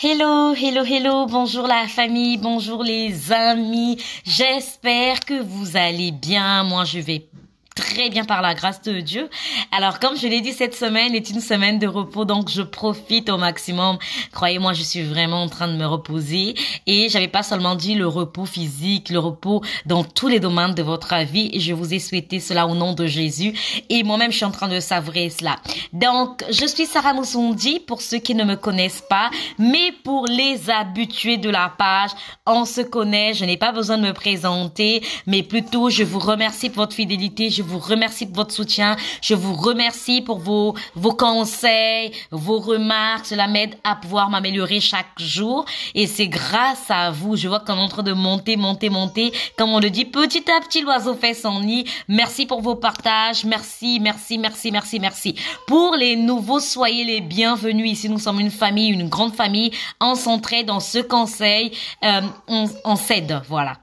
Hello, hello, hello, bonjour la famille, bonjour les amis, j'espère que vous allez bien, moi je vais très bien par la grâce de Dieu. Alors comme je l'ai dit, cette semaine est une semaine de repos, donc je profite au maximum. Croyez-moi, je suis vraiment en train de me reposer et j'avais pas seulement dit le repos physique, le repos dans tous les domaines de votre vie et je vous ai souhaité cela au nom de Jésus et moi-même je suis en train de savourer cela. Donc je suis Sarah Moussondi pour ceux qui ne me connaissent pas, mais pour les habitués de la page, on se connaît, je n'ai pas besoin de me présenter, mais plutôt je vous remercie pour votre fidélité, je vous remercie pour votre soutien. Je vous remercie pour vos conseils, vos remarques. Cela m'aide à pouvoir m'améliorer chaque jour. Et c'est grâce à vous. Je vois qu'on est en train de monter. Comme on le dit, petit à petit, l'oiseau fait son nid. Merci pour vos partages. Merci. Pour les nouveaux, soyez les bienvenus ici. Nous sommes une famille, une grande famille. On s'entraide dans ce conseil. On s'aide. Voilà.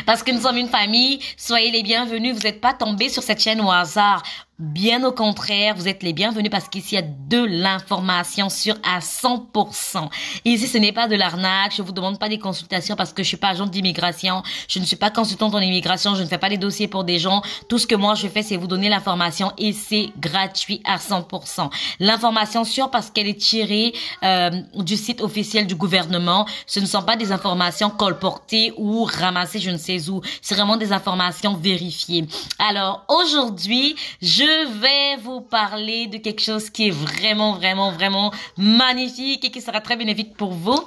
Parce que nous sommes une famille, soyez les bienvenus, vous n'êtes pas tombés sur cette chaîne au hasard. Bien au contraire, vous êtes les bienvenus parce qu'ici, il y a de l'information sûre à 100%. Ici, ce n'est pas de l'arnaque. Je vous demande pas des consultations parce que je suis pas agente d'immigration. Je ne suis pas consultante en immigration. Je ne fais pas des dossiers pour des gens. Tout ce que moi, je fais, c'est vous donner l'information et c'est gratuit à 100%. L'information sûre parce qu'elle est tirée du site officiel du gouvernement. Ce ne sont pas des informations colportées ou ramassées je ne sais où. C'est vraiment des informations vérifiées. Alors, aujourd'hui, je vais vous parler de quelque chose qui est vraiment magnifique et qui sera très bénéfique pour vous.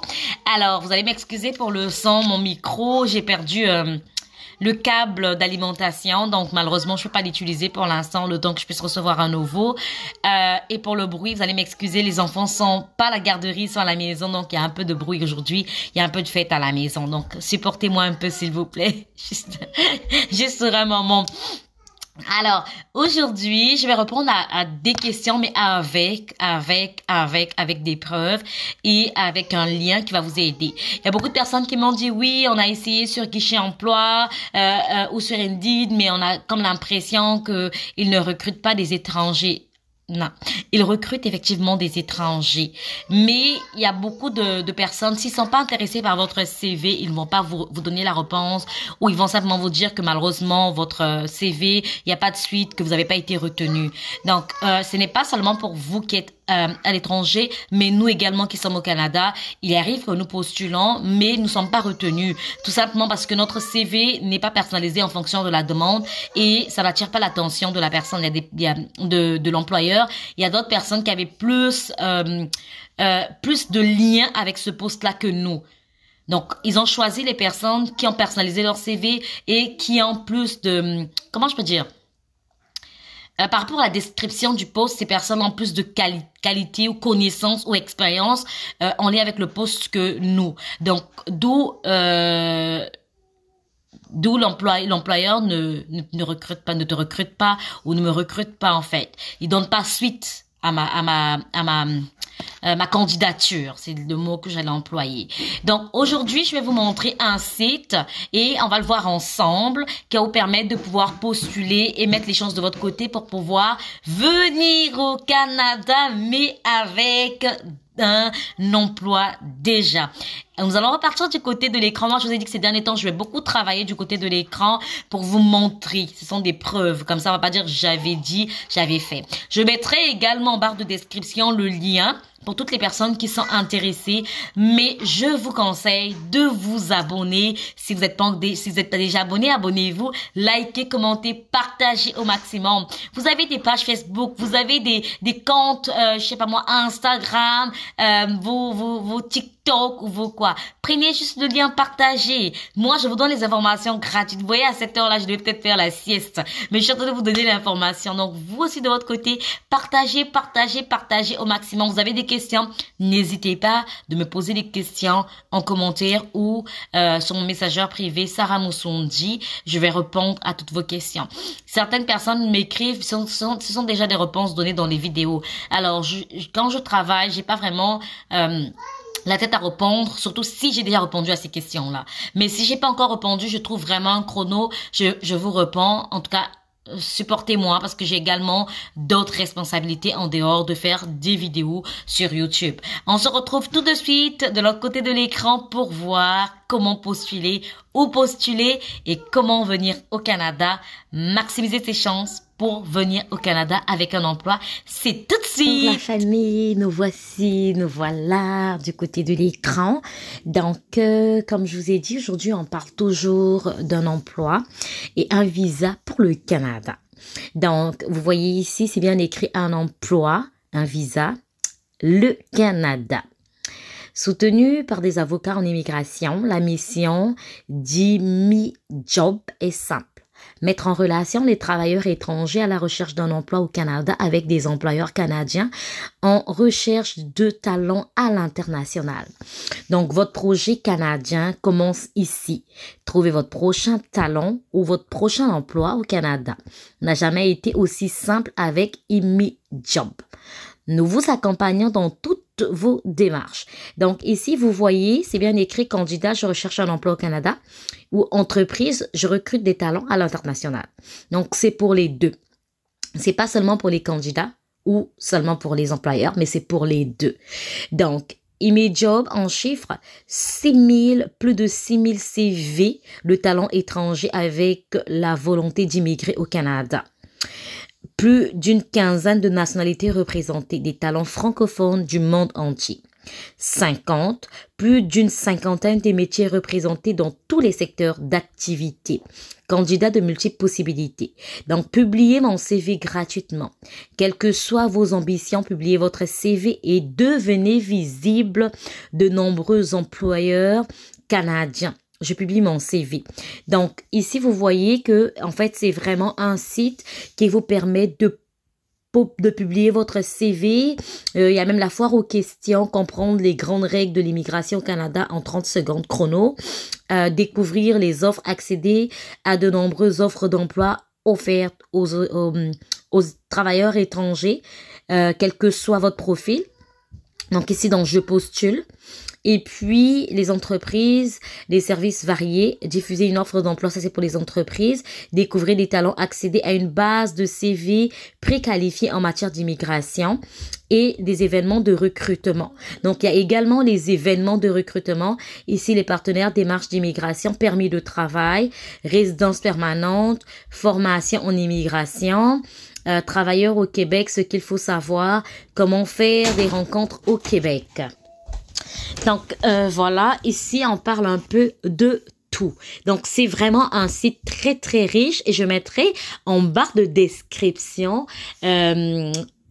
Alors, vous allez m'excuser pour le son, mon micro, j'ai perdu le câble d'alimentation, donc malheureusement, je peux pas l'utiliser pour l'instant, le temps que je puisse recevoir un nouveau. Et pour le bruit, vous allez m'excuser, les enfants sont pas à la garderie, ils sont à la maison, donc il y a un peu de bruit aujourd'hui, il y a un peu de fête à la maison, donc supportez-moi un peu s'il vous plaît, juste un moment. Alors, aujourd'hui, je vais répondre à des questions, mais avec des preuves et avec un lien qui va vous aider. Il y a beaucoup de personnes qui m'ont dit, oui, on a essayé sur Guichet Emploi ou sur Indeed, mais on a comme l'impression que ils ne recrutent pas des étrangers. Non, ils recrutent effectivement des étrangers, mais il y a beaucoup de personnes, s'ils sont pas intéressés par votre CV, ils ne vont pas vous donner la réponse ou ils vont simplement vous dire que malheureusement votre CV, il n'y a pas de suite, que vous n'avez pas été retenu. Donc, ce n'est pas seulement pour vous qui êtes à l'étranger, mais nous également qui sommes au Canada, il arrive que nous postulons, mais nous ne sommes pas retenus. Tout simplement parce que notre CV n'est pas personnalisé en fonction de la demande et ça n'attire pas l'attention de la personne, de l'employeur. Il y a d'autres personnes qui avaient plus de liens avec ce poste-là que nous. Donc, ils ont choisi les personnes qui ont personnalisé leur CV et qui ont plus de, comment je peux dire? Par rapport à la description du poste, ces personnes ont plus de qualité ou connaissance ou expérience en lien avec le poste que nous. Donc, d'où l'employeur ne recrute pas, ne te recrute pas ou ne me recrute pas en fait. Il donne pas suite à ma candidature, c'est le mot que j'allais employer. Donc aujourd'hui, je vais vous montrer un site et on va le voir ensemble qui va vous permettre de pouvoir postuler et mettre les chances de votre côté pour pouvoir venir au Canada, mais avec un emploi déjà. Nous allons repartir du côté de l'écran. Moi, je vous ai dit que ces derniers temps, je vais beaucoup travailler du côté de l'écran pour vous montrer. Ce sont des preuves. Comme ça, on va pas dire j'avais dit, j'avais fait. Je mettrai également en barre de description le lien pour toutes les personnes qui sont intéressées, mais je vous conseille de vous abonner. Si vous êtes pas déjà abonné, abonnez-vous, likez, commentez, partagez au maximum. Vous avez des pages Facebook, vous avez des comptes, je sais pas moi, Instagram, vos TikTok ou vos quoi. Prenez juste le lien, partagez. Moi, je vous donne les informations gratuites. Vous voyez, à cette heure-là, je devais peut-être faire la sieste, mais je suis en train de vous donner l'information. Donc, vous aussi de votre côté, partagez au maximum. Vous avez des questions, n'hésitez pas de me poser des questions en commentaire ou sur mon messageur privé Sarah Moussondi. Je vais répondre à toutes vos questions. Certaines personnes m'écrivent, ce sont déjà des réponses données dans les vidéos. Alors, quand je travaille, j'ai pas vraiment la tête à répondre, surtout si j'ai déjà répondu à ces questions-là. Mais si j'ai pas encore répondu, je trouve vraiment un chrono, je vous réponds. En tout cas, supportez-moi parce que j'ai également d'autres responsabilités en dehors de faire des vidéos sur YouTube. On se retrouve tout de suite de l'autre côté de l'écran pour voir comment postuler, où postuler et comment venir au Canada, maximiser ses chances pour venir au Canada avec un emploi. C'est tout de suite. Bonjour la famille, nous voilà du côté de l'écran. Donc, comme je vous ai dit, aujourd'hui, on parle toujours d'un emploi et un visa pour le Canada. Donc, vous voyez ici, c'est bien écrit un emploi, un visa, le Canada. Soutenu par des avocats en immigration, la mission d'IMIJob est simple. Mettre en relation les travailleurs étrangers à la recherche d'un emploi au Canada avec des employeurs canadiens en recherche de talents à l'international. Donc, votre projet canadien commence ici. Trouvez votre prochain talent ou votre prochain emploi au Canada. N'a jamais été aussi simple avec IMIJob. Nous vous accompagnons dans toutes vos démarches. Donc ici, vous voyez, c'est bien écrit candidat, je recherche un emploi au Canada ou entreprise, je recrute des talents à l'international. Donc c'est pour les deux. C'est pas seulement pour les candidats ou seulement pour les employeurs, mais c'est pour les deux. Donc IMIJob en chiffres, plus de 6000 CV, le talent étranger avec la volonté d'immigrer au Canada. Plus d'une quinzaine de nationalités représentées, des talents francophones du monde entier. 50, plus d'une cinquantaine des métiers représentés dans tous les secteurs d'activité. Candidats de multiples possibilités. Donc, publiez mon CV gratuitement. Quelles que soient vos ambitions, publiez votre CV et devenez visible de nombreux employeurs canadiens. Je publie mon CV. Donc, ici, vous voyez que, en fait, c'est vraiment un site qui vous permet de publier votre CV. Il y a même la foire aux questions, comprendre les grandes règles de l'immigration au Canada en 30 secondes chrono, découvrir les offres, accéder à de nombreuses offres d'emploi offertes aux travailleurs étrangers, quel que soit votre profil. Donc, ici, donc, je postule. Et puis, les entreprises, les services variés, diffuser une offre d'emploi, ça c'est pour les entreprises, découvrir des talents, accéder à une base de CV préqualifiés en matière d'immigration et des événements de recrutement. Donc, il y a également les événements de recrutement. Ici, les partenaires, démarches d'immigration, permis de travail, résidence permanente, formation en immigration, travailleurs au Québec, ce qu'il faut savoir, comment faire des rencontres au Québec. Donc, voilà, ici, on parle un peu de tout. Donc, c'est vraiment un site très, très riche et je mettrai en barre de description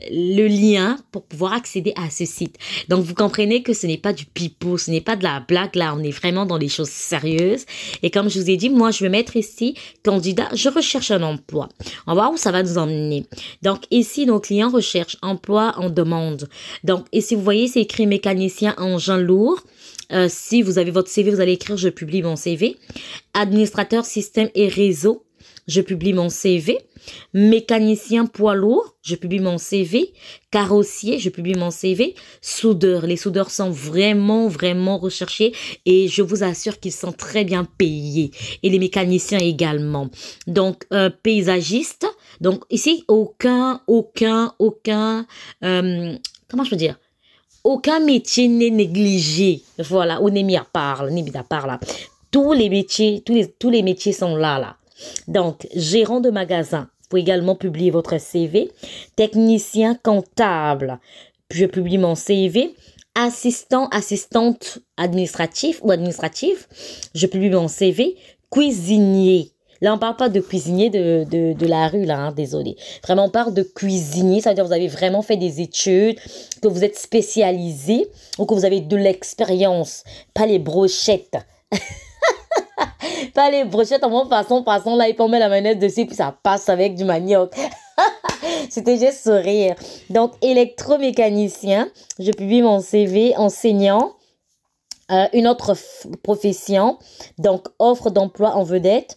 le lien pour pouvoir accéder à ce site. Donc, vous comprenez que ce n'est pas du pipeau, ce n'est pas de la blague. Là, on est vraiment dans les choses sérieuses. Et comme je vous ai dit, moi, je vais mettre ici, candidat, je recherche un emploi. On va voir où ça va nous emmener. Donc, ici, nos clients recherchent emploi en demande. Donc, ici, vous voyez, c'est écrit mécanicien engin lourd. Si vous avez votre CV, vous allez écrire « Je publie mon CV ». Administrateur système et réseau, je publie mon CV. Mécanicien poids lourd, je publie mon CV. Carrossier, je publie mon CV. Soudeur, les soudeurs sont vraiment, vraiment recherchés et je vous assure qu'ils sont très bien payés. Et les mécaniciens également. Donc, paysagiste. Donc, ici, comment je peux dire? Aucun métier n'est négligé. Voilà, on est mis à part, là. Tous les métiers sont là. Donc, gérant de magasin, vous pouvez également publier votre CV. Technicien comptable, je publie mon CV. Assistante administrative, je publie mon CV. Cuisinier. Là, on parle pas de cuisinier de la rue, là, hein, désolé. Vraiment, on parle de cuisinier, ça veut dire que vous avez vraiment fait des études, que vous êtes spécialisé ou que vous avez de l'expérience. Pas les brochettes. Pas les brochettes en façon, là, ils mettre la mayonnaise dessus, puis ça passe avec du manioc. C'était juste sourire. Donc, électromécanicien, je publie mon CV, enseignant, une autre profession, donc offre d'emploi en vedette.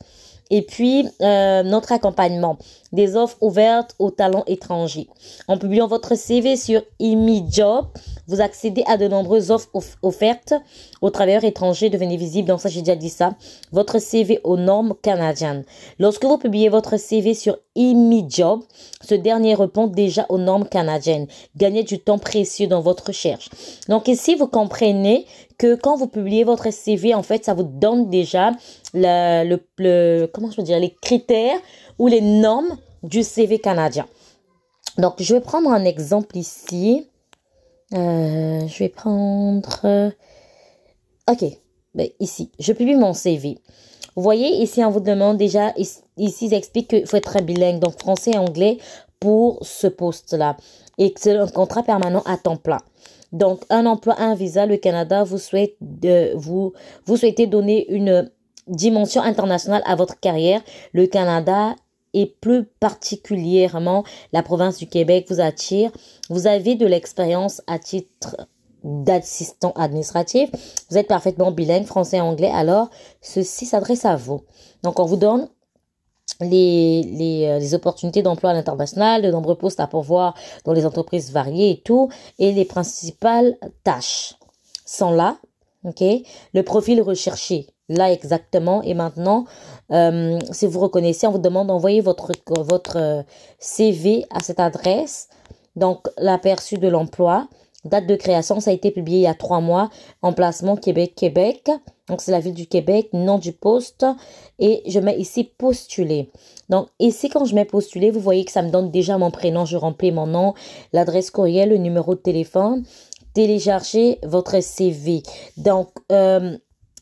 Et puis, notre accompagnement, des offres ouvertes aux talents étrangers. En publiant votre CV sur ImiJob, vous accédez à de nombreuses offres offertes aux travailleurs étrangers. Devenez visible. Donc ça, j'ai déjà dit ça. Votre CV aux normes canadiennes. Lorsque vous publiez votre CV sur ImiJob, ce dernier répond déjà aux normes canadiennes. Gagnez du temps précieux dans votre recherche. Donc ici, vous comprenez que quand vous publiez votre CV, en fait, ça vous donne déjà comment je peux dire, les critères ou les normes du CV canadien. Donc, je vais prendre un exemple ici. Je vais prendre... Ok, ben, ici, je publie mon CV. Vous voyez, ici, on vous demande déjà, ici, ils expliquent qu'il faut être très bilingue, donc français et anglais pour ce poste-là. Et que c'est un contrat permanent à temps plein. Donc, un emploi, un visa, le Canada vous souhaitez donner une dimension internationale à votre carrière. Le Canada et plus particulièrement la province du Québec vous attire. Vous avez de l'expérience à titre d'assistant administratif. Vous êtes parfaitement bilingue, français et anglais. Alors, ceci s'adresse à vous. Donc, on vous donne les opportunités d'emploi à l'international, de nombreux postes à pourvoir dans les entreprises variées et tout. Et les principales tâches sont là. OK? Le profil recherché. Là exactement. Et maintenant, si vous reconnaissez, on vous demande d'envoyer votre CV à cette adresse. Donc, l'aperçu de l'emploi. Date de création, ça a été publié il y a 3 mois. Emplacement Québec. Donc, c'est la ville du Québec. Nom du poste. Et je mets ici postuler. Donc, ici, quand je mets postuler, vous voyez que ça me donne déjà mon prénom. Je remplis mon nom, l'adresse courriel, le numéro de téléphone. Télécharger votre CV. Donc,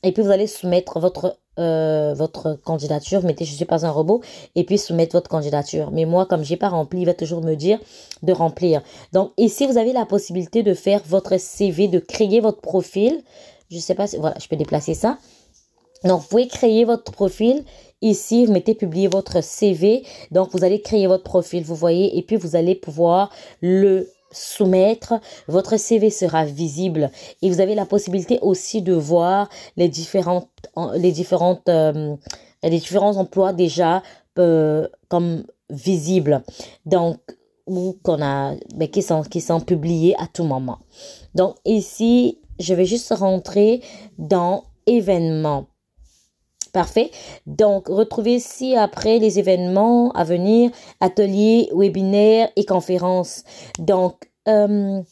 et puis vous allez soumettre votre candidature. Mettez je suis pas un robot et puis soumettre votre candidature. Mais moi, comme j'ai pas rempli, il va toujours me dire de remplir. Donc ici, vous avez la possibilité de faire votre CV, de créer votre profil. Je sais pas si, voilà, je peux déplacer ça. Donc, vous pouvez créer votre profil. Ici, vous mettez publier votre CV. Donc, vous allez créer votre profil, vous voyez, et puis vous allez pouvoir le soumettre. Votre CV sera visible et vous avez la possibilité aussi de voir les différents emplois déjà comme visibles. Donc, ou qui sont publiés à tout moment. Donc, ici, je vais juste rentrer dans événements. Parfait. Donc, retrouvez ici après les événements à venir, ateliers, webinaires et conférences. Donc, vous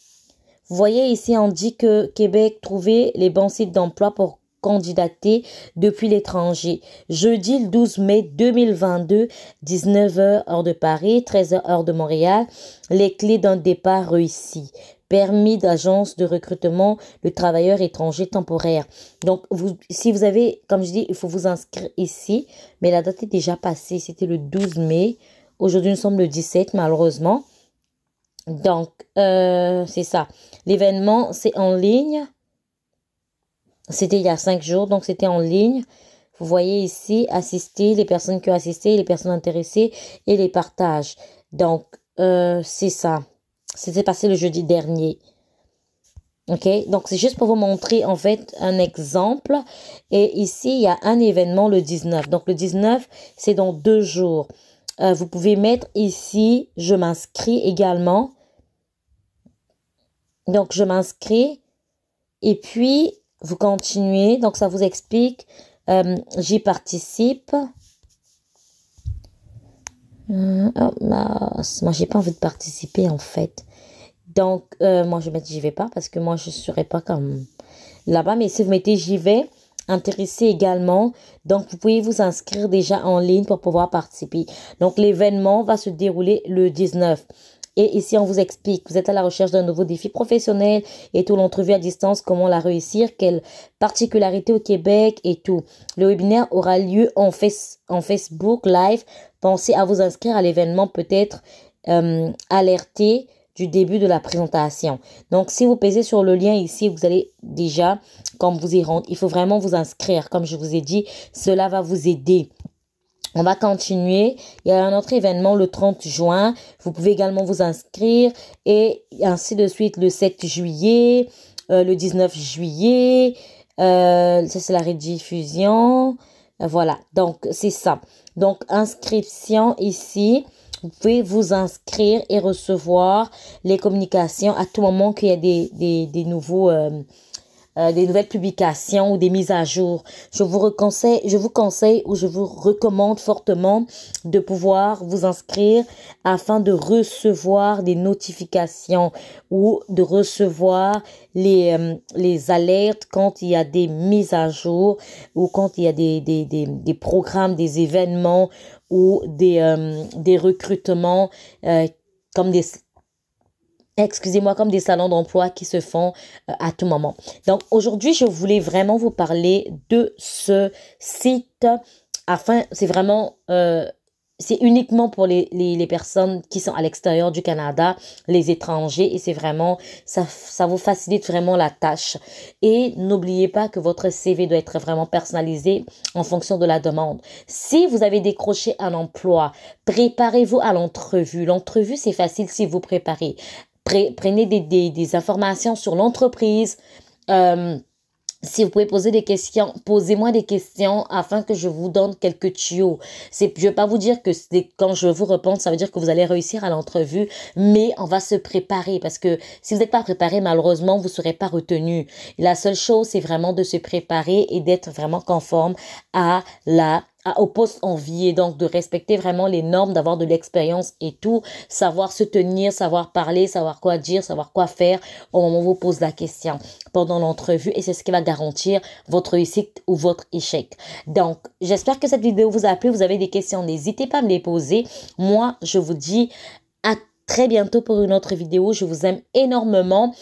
voyez ici, on dit que Québec, trouvez les bons sites d'emploi pour candidater depuis l'étranger. Jeudi, le 12 mai 2022, 19h, heure de Paris, 13h, heure de Montréal. Les clés d'un départ réussi. Permis d'agence de recrutement de travailleurs étrangers temporaires. Donc, si vous avez, comme je dis, il faut vous inscrire ici, mais la date est déjà passée. C'était le 12 mai. Aujourd'hui, nous sommes le 17, malheureusement. Donc, c'est ça. L'événement, c'est en ligne. C'était il y a 5 jours, donc c'était en ligne. Vous voyez ici, assister, les personnes qui ont assisté, les personnes intéressées et les partages. Donc, c'est ça. C'était passé le jeudi dernier. OK? Donc, c'est juste pour vous montrer, en fait, un exemple. Et ici, il y a un événement le 19. Donc, le 19, c'est dans 2 jours. Vous pouvez mettre ici, je m'inscris également. Donc, je m'inscris. Et puis, vous continuez. Donc, ça vous explique. J'y participe. Oh, moi, j'ai pas envie de participer, en fait. Donc, moi, je vais mettre j'y vais pas parce que moi, je serai pas comme là-bas. Mais si vous mettez j'y vais, intéressé également. Donc, vous pouvez vous inscrire déjà en ligne pour pouvoir participer. Donc, l'événement va se dérouler le 19. Et ici, on vous explique, vous êtes à la recherche d'un nouveau défi professionnel et tout, l'entrevue à distance, comment la réussir, quelles particularités au Québec et tout. Le webinaire aura lieu en Facebook Live. Pensez à vous inscrire à l'événement, peut-être alerter du début de la présentation. Donc, si vous pesez sur le lien ici, vous allez déjà, comme vous y rentrez, il faut vraiment vous inscrire. Comme je vous ai dit, cela va vous aider. On va continuer. Il y a un autre événement le 30 juin. Vous pouvez également vous inscrire et ainsi de suite le 7 juillet, le 19 juillet. Ça, c'est la rediffusion. Voilà, donc c'est ça. Donc, inscription ici. Vous pouvez vous inscrire et recevoir les communications à tout moment qu'il y a des nouveaux... des nouvelles publications ou des mises à jour. Je vous conseille ou je vous recommande fortement de pouvoir vous inscrire afin de recevoir des notifications ou de recevoir les alertes quand il y a des mises à jour ou quand il y a des programmes, des événements ou des recrutements comme comme des salons d'emploi qui se font à tout moment. Donc, aujourd'hui, je voulais vraiment vous parler de ce site c'est vraiment, c'est uniquement pour les personnes qui sont à l'extérieur du Canada, les étrangers, et c'est vraiment, ça vous facilite vraiment la tâche. Et n'oubliez pas que votre CV doit être vraiment personnalisé en fonction de la demande. Si vous avez décroché un emploi, préparez-vous à l'entrevue. L'entrevue, c'est facile si vous préparez. Prenez des informations sur l'entreprise. Si vous pouvez poser des questions, posez-moi des questions afin que je vous donne quelques tuyaux. Je ne vais pas vous dire que quand je vous réponds, ça veut dire que vous allez réussir à l'entrevue, mais on va se préparer parce que si vous n'êtes pas préparé, malheureusement, vous ne serez pas retenu. La seule chose, c'est vraiment de se préparer et d'être vraiment conforme au poste envié, donc de respecter vraiment les normes, d'avoir de l'expérience et tout, savoir se tenir, savoir parler, savoir quoi dire, savoir quoi faire au moment où on vous pose la question pendant l'entrevue, et c'est ce qui va garantir votre réussite ou votre échec. Donc, j'espère que cette vidéo vous a plu. Vous avez des questions, n'hésitez pas à me les poser. Moi, je vous dis à très bientôt pour une autre vidéo. Je vous aime énormément.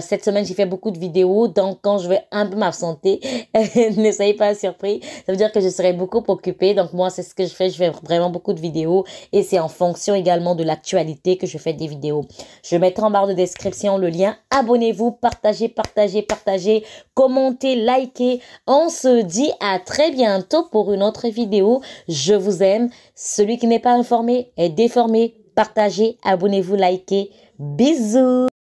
Cette semaine, j'ai fait beaucoup de vidéos, donc quand je vais un peu m'absenter, ne soyez pas surpris. Ça veut dire que je serai beaucoup occupée. Donc moi, c'est ce que je fais. Je fais vraiment beaucoup de vidéos et c'est en fonction également de l'actualité que je fais des vidéos. Je mettrai en barre de description le lien. Abonnez-vous, partagez, commentez, likez. On se dit à très bientôt pour une autre vidéo. Je vous aime. Celui qui n'est pas informé est déformé. Partagez, abonnez-vous, likez. Bisous.